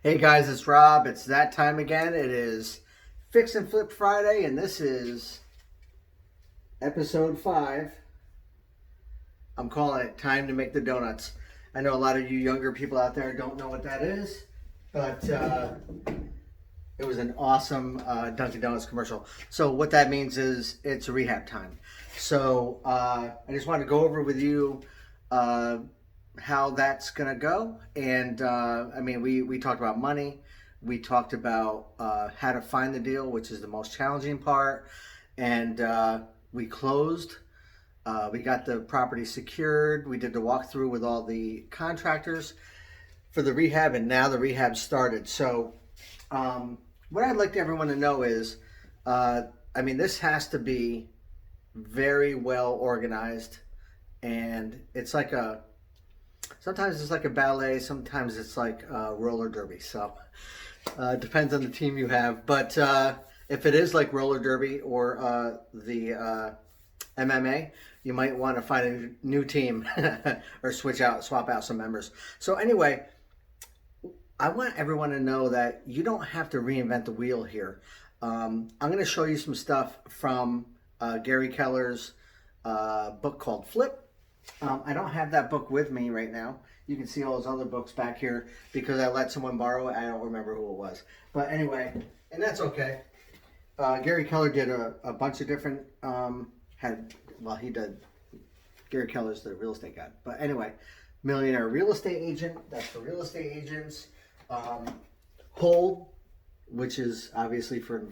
Hey guys, it's Rob. It's that time again. It is Fix and Flip Friday, and this is episode 5. I'm calling it Time to Make the Donuts. I know a lot of you younger people out there don't know what that is, but it was an awesome Dunkin' Donuts commercial. So what that means is it's rehab time. So I just wanted to go over with you how that's gonna go. And we talked about money. We talked about how to find the deal, which is the most challenging part. And we closed. We got the property secured. We did the walkthrough with all the contractors for the rehab, and now the rehab started. So what I'd like everyone to know is, this has to be very well organized, and sometimes it's like a ballet, sometimes it's like a roller derby. So it depends on the team you have. But if it is like roller derby or the MMA, you might want to find a new team or swap out some members. So anyway, I want everyone to know that you don't have to reinvent the wheel here. I'm going to show you some stuff from Gary Keller's book called Flip. I don't have that book with me right now. You can see all his other books back here because I let someone borrow it. I don't remember who it was. But anyway, and that's okay. Gary Keller did a bunch of different, he did, Gary Keller's the real estate guy. But anyway, Millionaire Real Estate Agent, that's for real estate agents. Hold, which is obviously for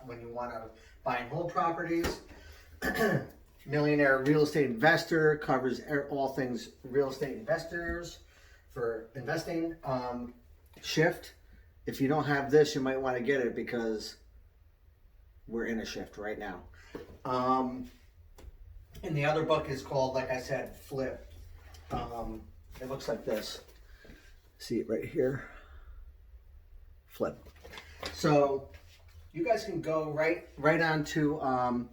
when you want to buy and hold properties. Millionaire Real Estate Investor covers all things real estate investors for investing. Shift, if you don't have this, you might want to get it because we're in a shift right now. And the other book is called, like I said, Flip. It looks like this. See it right here? Flip. So you guys can go right on to,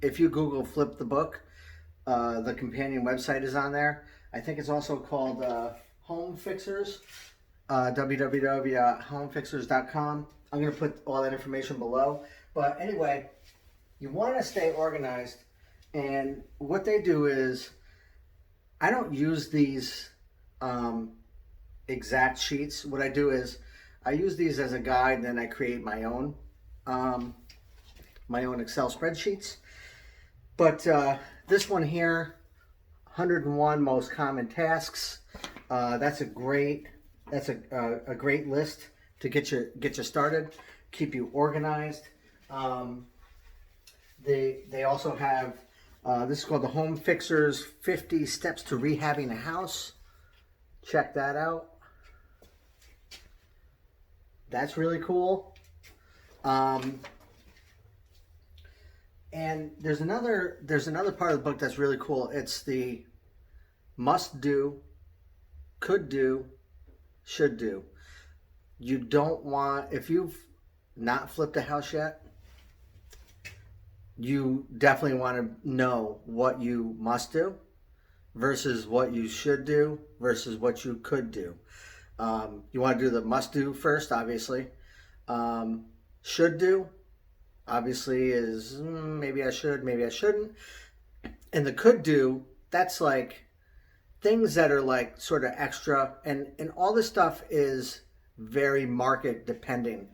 if you Google Flip the book, the companion website is on there. I think it's also called Home Fixers, www.homefixers.com. I'm going to put all that information below. But anyway, you want to stay organized. And what they do is, I don't use these exact sheets. What I do is I use these as a guide, and then I create my own Excel spreadsheets. But this one here, 101 most common tasks. That's a great list to get you started, keep you organized. They also have this is called the Home Fixers 50 Steps to Rehabbing a House. Check that out. That's really cool. And there's another part of the book that's really cool. It's the must do, could do, should do. You don't want, if you've not flipped a house yet, you definitely want to know what you must do versus what you should do versus what you could do. You want to do the must do first, obviously. Should do, obviously, is maybe I should, maybe I shouldn't. And the could do, that's like things that are like sort of extra. And all this stuff is very market depending.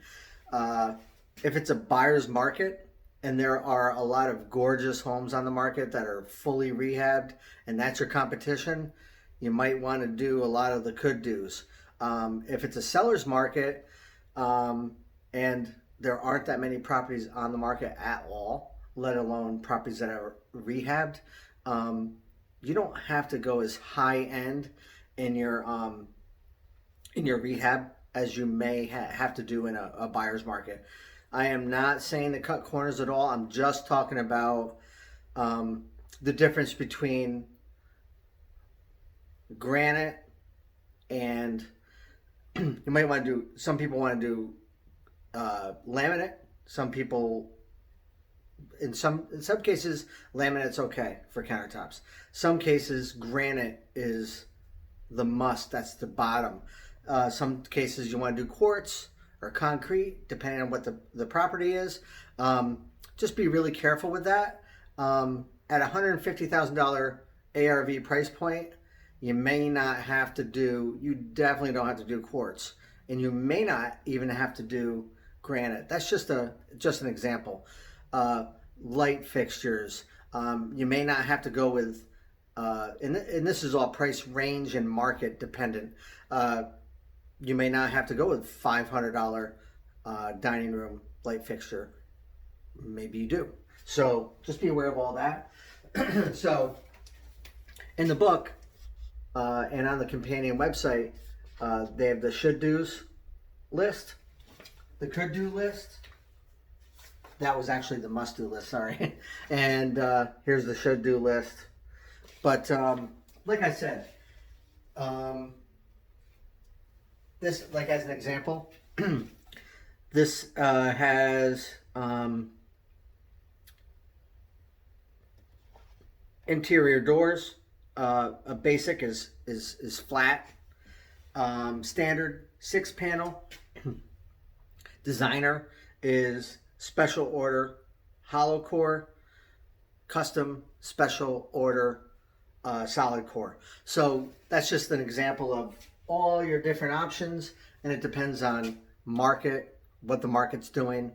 If it's a buyer's market, and there are a lot of gorgeous homes on the market that are fully rehabbed, and that's your competition, you might want to do a lot of the could do's. If it's a seller's market, and there aren't that many properties on the market at all, let alone properties that are rehabbed, you don't have to go as high end in your rehab as you may have to do in a buyer's market. I am not saying to cut corners at all. I'm just talking about the difference between granite and you might want to do, some people want to do laminate. Some people, in some cases, laminate's okay for countertops. Some cases, granite is the must. That's the bottom. Some cases you want to do quartz or concrete, depending on what the property is. Just be really careful with that. At $150,000 ARV price point, you may not have to do, you definitely don't have to do quartz. And you may not even have to do granite. That's just an example. Light fixtures. You may not have to go with, and this is all price range and market dependent. You may not have to go with $500 dining room light fixture. Maybe you do. So just be aware of all that. So in the book and on the companion website, they have the should do's list, the could do list. That was actually the must do list, sorry. And here's the should do list. But like I said, this, like as an example, this has interior doors. A basic is flat. Standard 6-panel. Designer is special order hollow core. Custom special order solid core. So that's just an example of all your different options, and it depends on market, what the market's doing,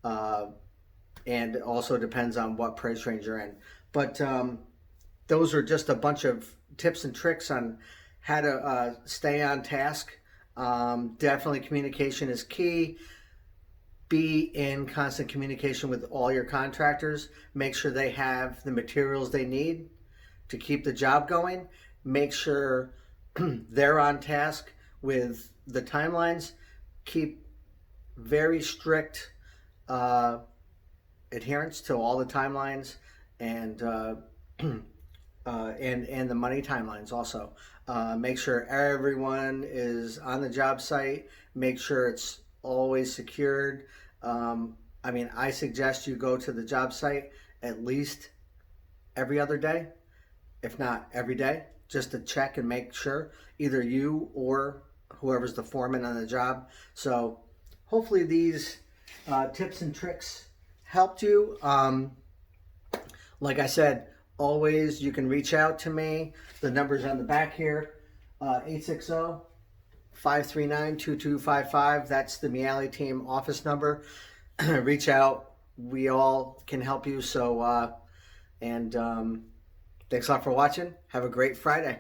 and also depends on what price range you're in. But those are just a bunch of tips and tricks on how to stay on task. Definitely communication is key. Be in constant communication with all your contractors. Make sure they have the materials they need to keep the job going. Make sure they're on task with the timelines. Keep very strict adherence to all the timelines and the money timelines also. Make sure everyone is on the job site. Make sure it's always secured. I mean, I suggest you go to the job site at least every other day, if not every day, just to check and make sure, either you or whoever's the foreman on the job. So hopefully these tips and tricks helped you. Like I said, always you can reach out to me. The number's on the back here, 860-539-2255. That's the Meali team office number. Reach out. We all can help you. So, thanks a lot for watching. Have a great Friday.